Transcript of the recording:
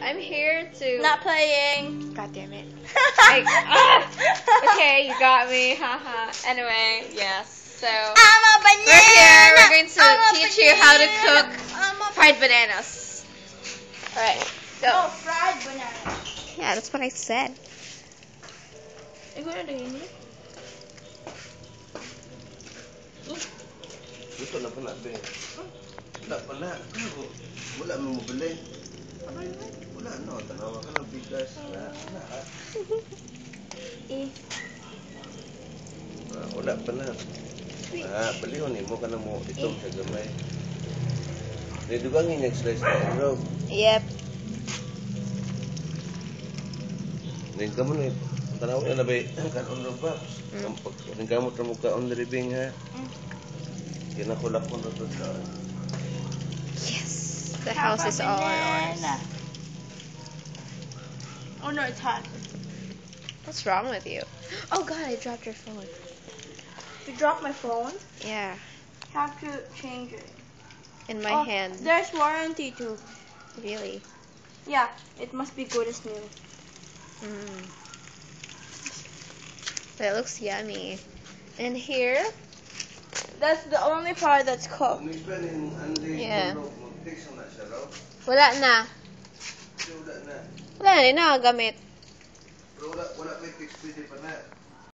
I'm here to... Not playing. God damn it. Okay, you got me. Haha. Anyway, yes. So I'm a banana. we're here. We're going to I'm a teach you how to banana. cook fried bananas. Alright, go. Oh, fried banana. Yeah, that's what I said. Luto na pala, be. Wala pala. Wala mo mabili. Wala, no. Tanawa ka ng bigas. Wala. Wala pala. Baliw ni mo ka na mo itong sa gamay. Dito bang in-slice na bro? Yep. Ning ka mo ni tanaw na ba kanon ro ba? Ning ka mo tra mo ka on living ha. Kinakulak mo to sa. Yes. The house is all ours. Oh no, it's hot. What's wrong with you? Oh god, I dropped your phone. You dropped my phone? Yeah. Have to change it. In my hand. There's warranty too. Really? Yeah, it must be good as new. That looks yummy. And here? That's the only part that's cooked. Yeah. Wala na. Wala na, nakagamit. Wala may fix pwede pa na.